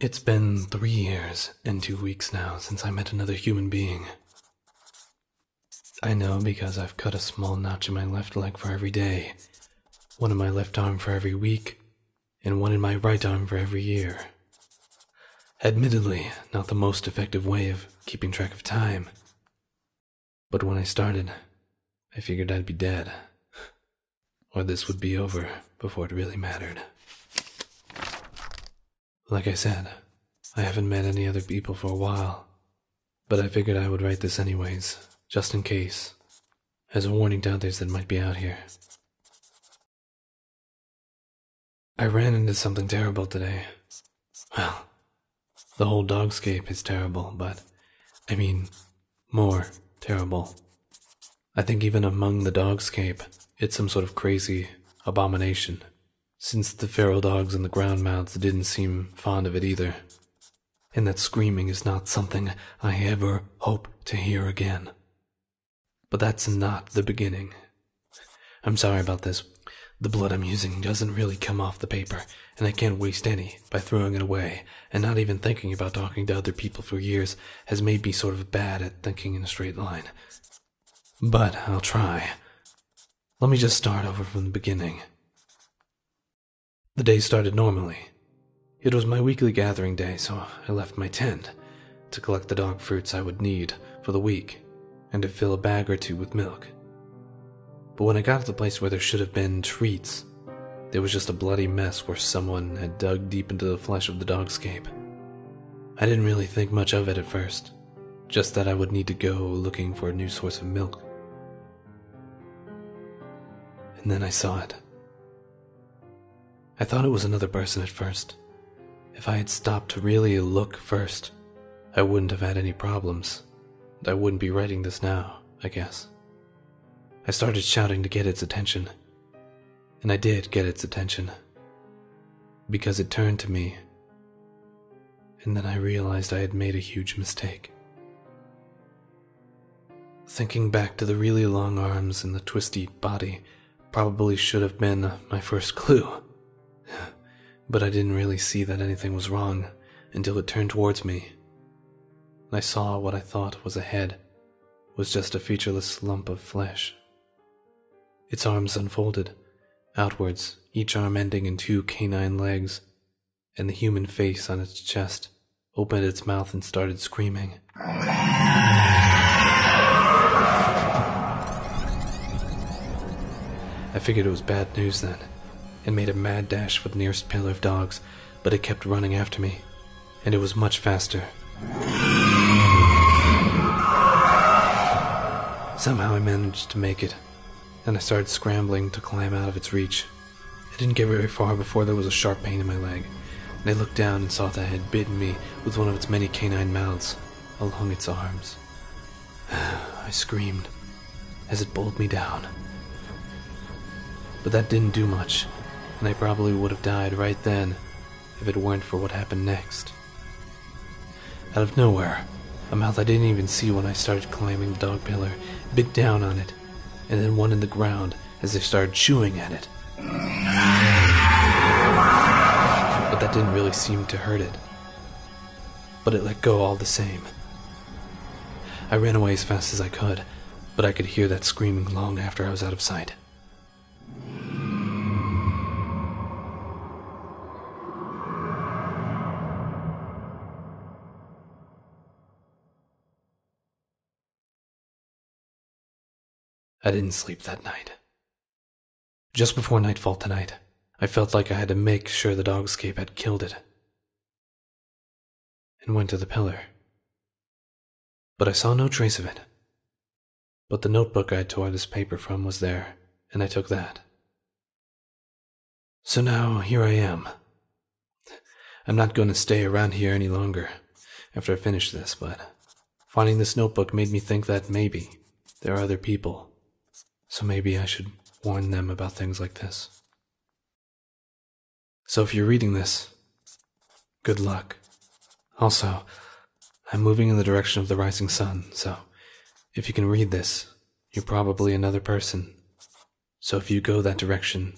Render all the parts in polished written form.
It's been 3 years and 2 weeks now since I met another human being. I know because I've cut a small notch in my left leg for every day, one in my left arm for every week, and one in my right arm for every year. Admittedly, not the most effective way of keeping track of time. But when I started, I figured I'd be dead. Or this would be over before it really mattered. Like I said, I haven't met any other people for a while, but I figured I would write this anyways, just in case, as a warning to others that might be out here. I ran into something terrible today. Well, the whole Dogscape is terrible, but, more terrible. I think even among the Dogscape, it's some sort of crazy abomination, since the feral dogs and the ground mouths didn't seem fond of it either. And that screaming is not something I ever hope to hear again. But that's not the beginning. I'm sorry about this. The blood I'm using doesn't really come off the paper, and I can't waste any by throwing it away, and not even thinking about talking to other people for years has made me sort of bad at thinking in a straight line. But I'll try. Let me just start over from the beginning. The day started normally. It was my weekly gathering day, so I left my tent to collect the dog fruits I would need for the week and to fill a bag or two with milk. But when I got to the place where there should have been treats, there was just a bloody mess where someone had dug deep into the flesh of the Dogscape. I didn't really think much of it at first, just that I would need to go looking for a new source of milk. And then I saw it. I thought it was another person at first. If I had stopped to really look first, I wouldn't have had any problems. I wouldn't be writing this now, I guess. I started shouting to get its attention. And I did get its attention. Because it turned to me. And then I realized I had made a huge mistake. Thinking back to the really long arms and the twisty body probably should have been my first clue. But I didn't really see that anything was wrong until it turned towards me. I saw what I thought was a head was just a featureless lump of flesh. Its arms unfolded, outwards, each arm ending in 2 canine legs, and the human face on its chest opened its mouth and started screaming. I figured it was bad news then, and made a mad dash for the nearest pillar of dogs, but it kept running after me, and it was much faster. Somehow I managed to make it, and I started scrambling to climb out of its reach. I didn't get very far before there was a sharp pain in my leg, and I looked down and saw that it had bitten me with one of its many canine mouths along its arms. I screamed as it bowled me down. But that didn't do much, and I probably would have died right then if it weren't for what happened next. Out of nowhere, a mouth I didn't even see when I started climbing the dog pillar bit down on it, and then one in the ground as they started chewing at it. But that didn't really seem to hurt it. But it let go all the same. I ran away as fast as I could, but I could hear that screaming long after I was out of sight. I didn't sleep that night. Just before nightfall tonight, I felt like I had to make sure the Dogscape had killed it, and went to the pillar. But I saw no trace of it. But the notebook I tore this paper from was there, and I took that. So now here I am. I'm not going to stay around here any longer after I finish this, but finding this notebook made me think that maybe there are other people. So maybe I should warn them about things like this. So if you're reading this, good luck. Also, I'm moving in the direction of the rising sun, so if you can read this, you're probably another person. So if you go that direction,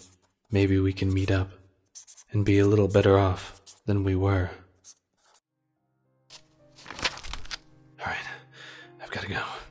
maybe we can meet up and be a little better off than we were. Gotta go.